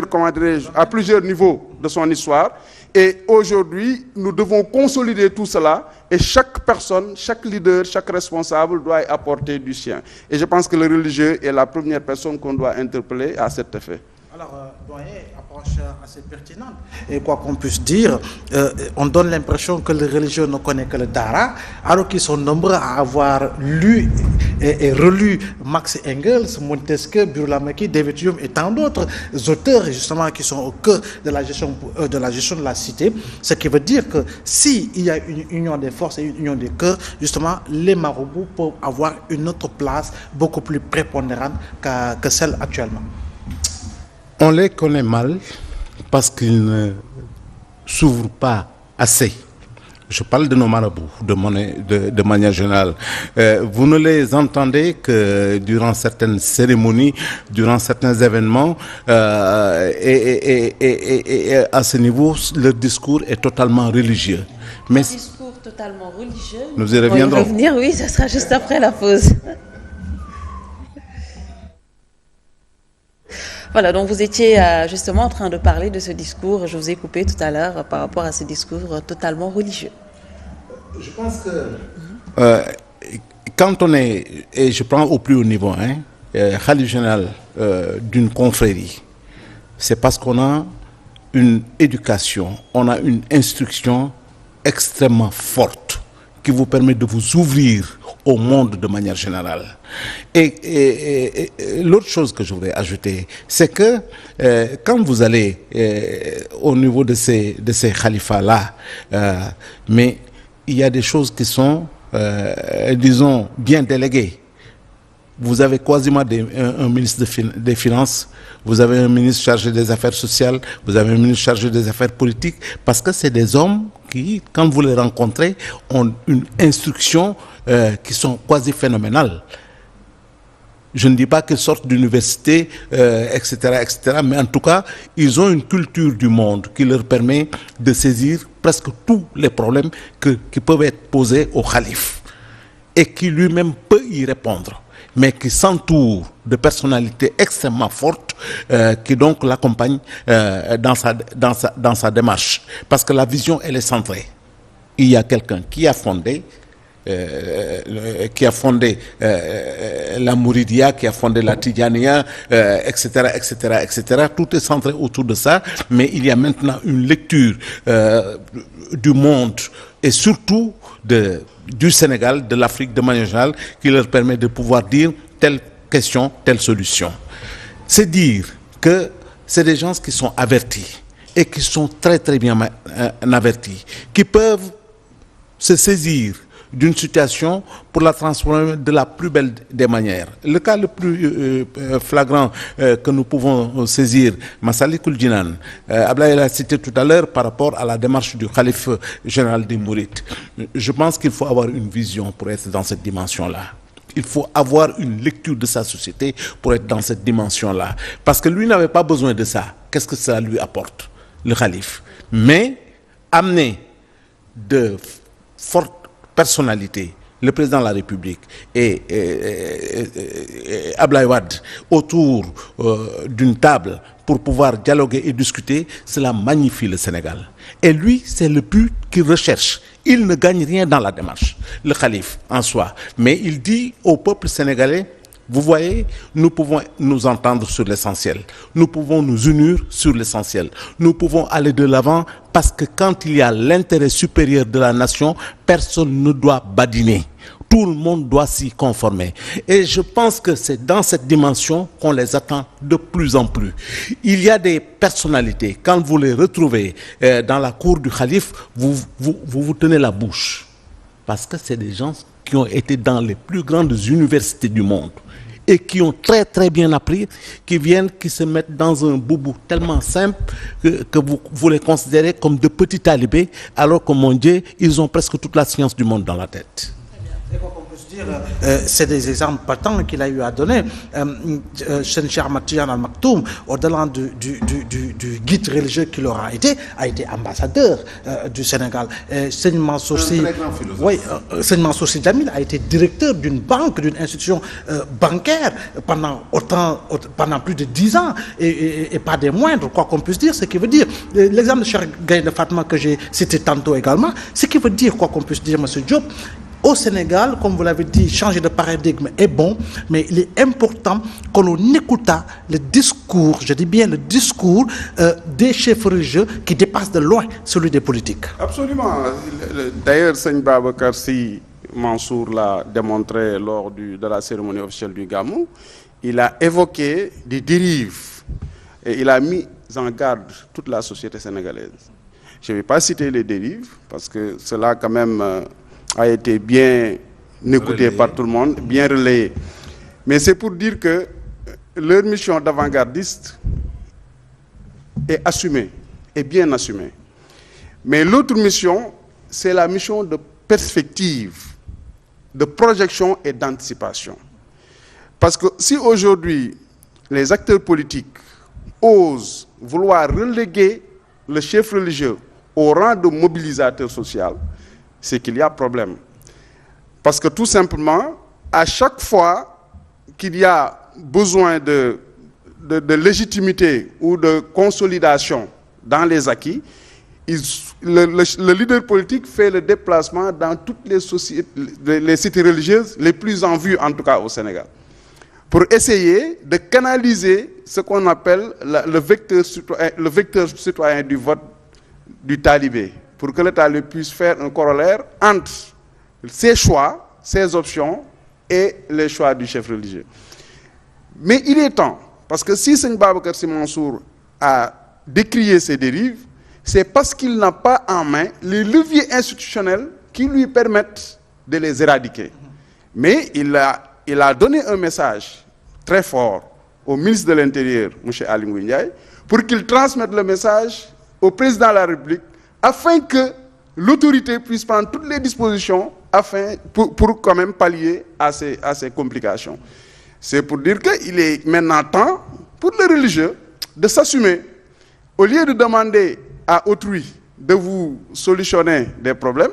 comment dirais-je, à plusieurs niveaux de son histoire. Et aujourd'hui, nous devons consolider tout cela et chaque personne, chaque leader, chaque responsable doit y apporter du sien. Et je pense que le religieux est la première personne qu'on doit interpeller à cet effet. Alors, doyen, approche assez pertinente. Et quoi qu'on puisse dire, on donne l'impression que le religieux ne connaît que le Dara, alors qu'ils sont nombreux à avoir lu et relu Marx et Engels, Montesquieu, Burlamaqui, David Hume et tant d'autres auteurs justement qui sont au cœur de la gestion de la cité. Ce qui veut dire que s'il y a une union des forces et une union des cœurs, justement, les marabouts peuvent avoir une autre place beaucoup plus prépondérante que celle actuellement. On les connaît mal parce qu'ils ne s'ouvrent pas assez. Je parle de nos marabouts de manière générale. Vous ne les entendez que durant certaines cérémonies, durant certains événements, et à ce niveau, leur discours est totalement religieux. Mais un discours totalement religieux. Nous y reviendrons. Revenir, oui, ça sera juste après la pause. Voilà, donc vous étiez justement en train de parler de ce discours, je vous ai coupé tout à l'heure par rapport à ce discours totalement religieux. Je pense que quand on est, et je prends au plus haut niveau, khalife général d'une confrérie, c'est parce qu'on a une éducation, on a une instruction extrêmement forte qui vous permet de vous ouvrir au monde de manière générale. Et l'autre chose que je voudrais ajouter, c'est que quand vous allez au niveau de ces khalifats-là, mais il y a des choses qui sont, disons, bien déléguées. Vous avez quasiment un ministre des Finances, vous avez un ministre chargé des Affaires sociales, vous avez un ministre chargé des Affaires politiques, parce que c'est des hommes qui, quand vous les rencontrez, ont une instruction qui sont quasi phénoménales. Je ne dis pas qu'ils sortent d'université, etc., mais en tout cas, ils ont une culture du monde qui leur permet de saisir presque tous les problèmes qui peuvent être posés au calife et qui lui-même peut y répondre, mais qui s'entoure de personnalités extrêmement fortes qui donc l'accompagnent dans sa démarche. Parce que la vision, elle est centrée. Il y a quelqu'un qui a fondé la Mouridia, qui a fondé la Tidjania, etc. Tout est centré autour de ça, mais il y a maintenant une lecture du monde et surtout du Sénégal, de l'Afrique de manière générale, qui leur permet de pouvoir dire telle question, telle solution. C'est dire que c'est des gens qui sont avertis et qui sont très très bien avertis, qui peuvent se saisir d'une situation pour la transformer de la plus belle des manières. Le cas le plus flagrant que nous pouvons saisir, Massalikul Jinan, Ablaye l'a cité tout à l'heure par rapport à la démarche du khalife général des Mourides. Je pense qu'il faut avoir une vision pour être dans cette dimension-là. Il faut avoir une lecture de sa société pour être dans cette dimension-là. Parce que lui n'avait pas besoin de ça. Qu'est-ce que ça lui apporte, le khalife? Mais amener de fortes personnalités, le président de la République et Ablaye Wade autour d'une table pour pouvoir dialoguer et discuter, cela magnifie le Sénégal. Et lui, c'est le but qu'il recherche. Il ne gagne rien dans la démarche, le khalife en soi. Mais il dit au peuple sénégalais, vous voyez, nous pouvons nous entendre sur l'essentiel. Nous pouvons nous unir sur l'essentiel. Nous pouvons aller de l'avant parce que quand il y a l'intérêt supérieur de la nation, personne ne doit badiner. tout le monde doit s'y conformer. Et je pense que c'est dans cette dimension qu'on les attend de plus en plus. Il y a des personnalités, quand vous les retrouvez dans la cour du calife, vous tenez la bouche. Parce que c'est des gens qui ont été dans les plus grandes universités du monde et qui ont très très bien appris, qui se mettent dans un boubou tellement simple que vous les considérez comme de petits talibés, alors que mon Dieu, ils ont presque toute la science du monde dans la tête. Et quoi qu'on puisse dire, c'est des exemples patents qu'il a eu à donner. Cheikh Ahmad Tidiane Al Maktoum, au-delà du guide religieux qu'il aura été, a été ambassadeur du Sénégal. Seigne Mansour Sy, oui, Seigne Mansour Sy Djamil a été directeur d'une banque, d'une institution bancaire pendant plus de 10 ans et pas des moindres, quoi qu'on puisse dire. Ce qui veut dire, l'exemple de Cheikh Gaïndé Fatma que j'ai cité tantôt également, ce qui veut dire, quoi qu'on puisse dire, M. Diop, au Sénégal, comme vous l'avez dit, changer de paradigme est bon, mais il est important que l'on écoute le discours, je dis bien le discours des chefs religieux qui dépasse de loin celui des politiques. Absolument. D'ailleurs, Seigne Babacar Sy Mansour l'a démontré lors de la cérémonie officielle du Gamou. Il a évoqué des dérives et il a mis en garde toute la société sénégalaise. Je ne vais pas citer les dérives parce que cela quand même a été bien écouté par tout le monde, bien relayé. Mais c'est pour dire que leur mission d'avant-gardiste est assumée, est bien assumée. Mais l'autre mission, c'est la mission de perspective, de projection et d'anticipation. Parce que si aujourd'hui, les acteurs politiques osent vouloir reléguer le chef religieux au rang de mobilisateur social, c'est qu'il y a problème. Parce que tout simplement, à chaque fois qu'il y a besoin de légitimité ou de consolidation dans les acquis, le leader politique fait le déplacement dans toutes les cités religieuses les plus en vue, en tout cas au Sénégal, pour essayer de canaliser ce qu'on appelle le vecteur citoyen du vote du talibé, pour que le talibé puisse faire un corollaire entre ses choix, ses options et les choix du chef religieux. Mais il est temps, parce que si Seigne Babacar Sy Mansour a décrié ces dérives, c'est parce qu'il n'a pas en main les leviers institutionnels qui lui permettent de les éradiquer. Mais il a donné un message très fort au ministre de l'Intérieur, M. Aly Ngouille Ndiaye, pour qu'il transmette le message au président de la République afin que l'autorité puisse prendre toutes les dispositions pour quand même pallier à ces complications. C'est pour dire qu'il est maintenant temps pour les religieux de s'assumer. Au lieu de demander à autrui de vous solutionner des problèmes,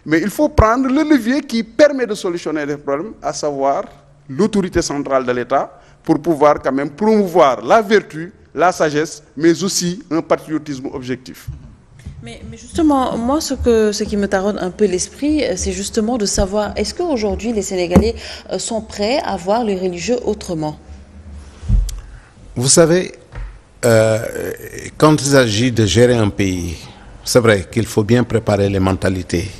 mais il faut prendre le levier qui permet de solutionner des problèmes, à savoir l'autorité centrale de l'État, pour pouvoir quand même promouvoir la vertu, la sagesse, mais aussi un patriotisme objectif. Mais justement, moi, ce qui me taraude un peu l'esprit, c'est justement de savoir, est-ce qu'aujourd'hui les Sénégalais sont prêts à voir les religieux autrement? Vous savez, quand il s'agit de gérer un pays, c'est vrai qu'il faut bien préparer les mentalités.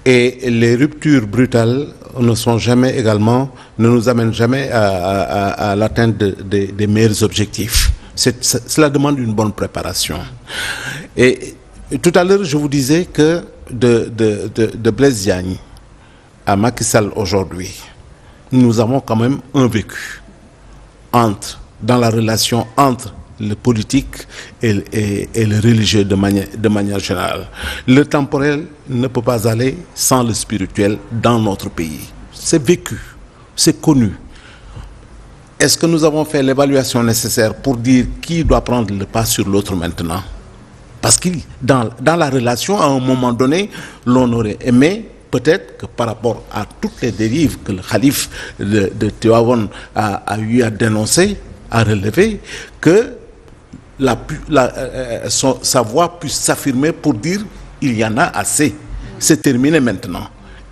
Et les ruptures brutales ne nous amènent jamais à l'atteinte des meilleurs objectifs. Cela demande une bonne préparation. Et tout à l'heure, je vous disais que de Blaise Diagne à Macky Sall aujourd'hui, nous avons quand même un vécu dans la relation entre le politique et le religieux de manière générale. Le temporel ne peut pas aller sans le spirituel dans notre pays. C'est vécu, c'est connu. Est-ce que nous avons fait l'évaluation nécessaire pour dire qui doit prendre le pas sur l'autre maintenant? Parce que dans la relation, à un moment donné, l'on aurait aimé peut-être que par rapport à toutes les dérives que le calife de Tivaouane a eu à dénoncer, à relever, que sa voix puisse s'affirmer pour dire il y en a assez, c'est terminé maintenant.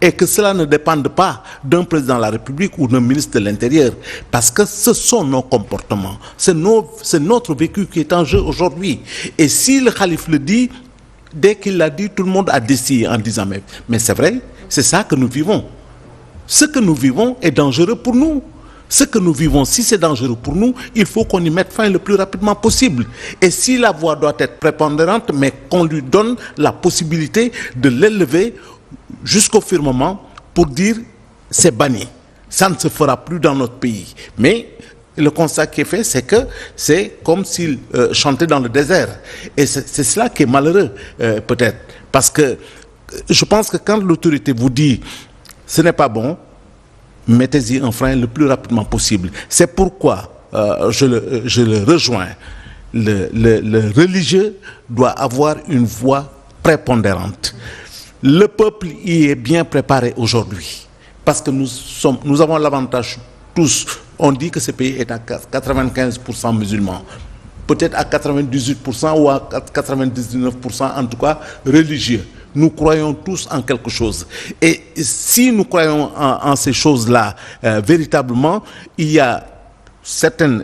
Et que cela ne dépende pas d'un président de la République ou d'un ministre de l'Intérieur, parce que ce sont nos comportements, c'est notre vécu qui est en jeu aujourd'hui. Et si le calife le dit, dès qu'il l'a dit, tout le monde a décidé en disant mais c'est vrai, c'est ça que nous vivons. Ce que nous vivons est dangereux pour nous. Ce que nous vivons, si c'est dangereux pour nous, il faut qu'on y mette fin le plus rapidement possible. Et si la voix doit être prépondérante, mais qu'on lui donne la possibilité de l'élever jusqu'au firmament pour dire c'est banni. Ça ne se fera plus dans notre pays. Mais le constat qui est fait, c'est que c'est comme s'il chantait dans le désert. Et c'est cela qui est malheureux, peut-être. Parce que je pense que quand l'autorité vous dit ce n'est pas bon, mettez-y un frein le plus rapidement possible. C'est pourquoi je le rejoins. Le religieux doit avoir une voix prépondérante. Le peuple y est bien préparé aujourd'hui. Parce que nous avons l'avantage tous. On dit que ce pays est à 95% musulmans. Peut-être à 98% ou à 99% en tout cas religieux. Nous croyons tous en quelque chose. Et si nous croyons en ces choses-là, véritablement, il y a certains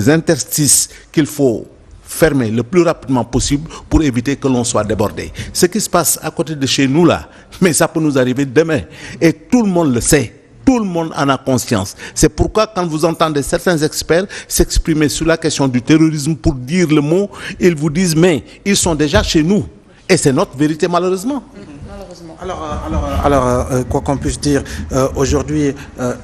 interstices qu'il faut fermer le plus rapidement possible pour éviter que l'on soit débordé. Ce qui se passe à côté de chez nous là, mais ça peut nous arriver demain. Et tout le monde le sait. Tout le monde en a conscience. C'est pourquoi quand vous entendez certains experts s'exprimer sur la question du terrorisme pour dire le mot, ils vous disent mais ils sont déjà chez nous. Et c'est notre vérité malheureusement. Alors, quoi qu'on puisse dire, aujourd'hui,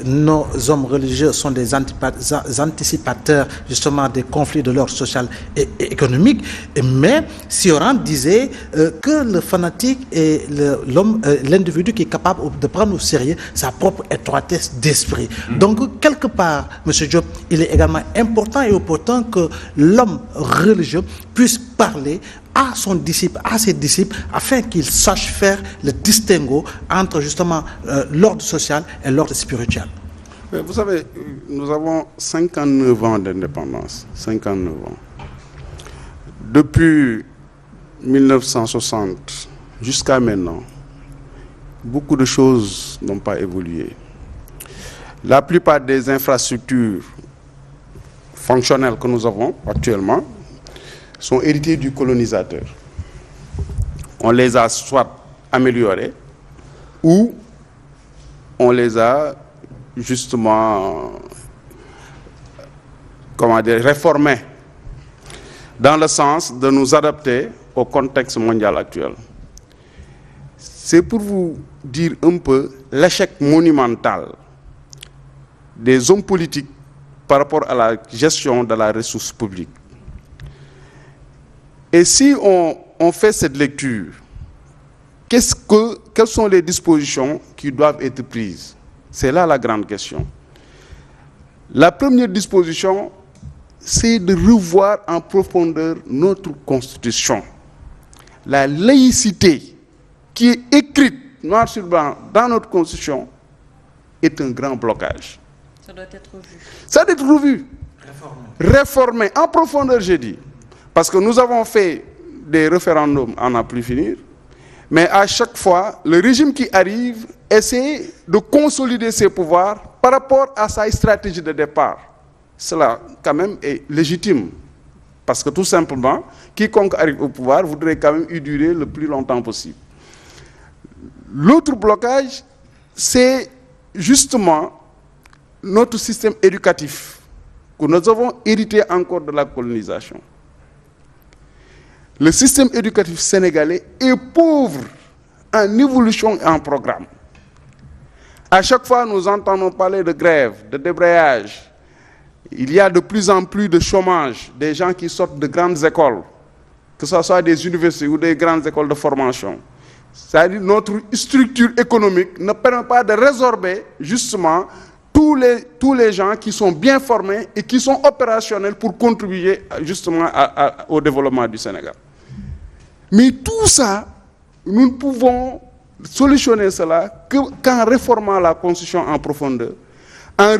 nos hommes religieux sont des anticipateurs justement des conflits de l'ordre social et économique. Mais Sioran disait que le fanatique est l'individu qui est capable de prendre au sérieux sa propre étroitesse d'esprit. Donc, quelque part, M. Diop, il est également important et opportun que l'homme religieux puisse parler à son disciple, à ses disciples, afin qu'ils sachent faire le distinguo entre justement l'ordre social et l'ordre spirituel. Mais vous savez, nous avons 59 ans d'indépendance. 59 ans. Depuis 1960 jusqu'à maintenant, beaucoup de choses n'ont pas évolué. La plupart des infrastructures fonctionnelles que nous avons actuellement sont héritées du colonisateur. On les a soit améliorées ou on les a justement réformées dans le sens de nous adapter au contexte mondial actuel. C'est pour vous dire un peu l'échec monumental des hommes politiques par rapport à la gestion de la ressource publique. Et si on fait cette lecture, quelles sont les dispositions qui doivent être prises? C'est là la grande question. La première disposition, c'est de revoir en profondeur notre Constitution. La laïcité qui est écrite noir sur blanc dans notre Constitution est un grand blocage. Ça doit être revu. Ça doit être revu. Réformé en profondeur, j'ai dit. Parce que nous avons fait des référendums à n'en plus finir, mais à chaque fois, le régime qui arrive essaie de consolider ses pouvoirs par rapport à sa stratégie de départ. Cela, quand même, est légitime. Parce que tout simplement, quiconque arrive au pouvoir voudrait quand même y durer le plus longtemps possible. L'autre blocage, c'est justement notre système éducatif, que nous avons hérité encore de la colonisation. Le système éducatif sénégalais est pauvre en évolution et en programme. À chaque fois, nous entendons parler de grève, de débrayage. Il y a de plus en plus de chômage, des gens qui sortent de grandes écoles, que ce soit des universités ou des grandes écoles de formation. C'est-à-dire que notre structure économique ne permet pas de résorber justement tous les gens qui sont bien formés et qui sont opérationnels pour contribuer justement au développement du Sénégal. Mais tout ça, nous ne pouvons solutionner cela qu'en réformant la Constitution en profondeur, en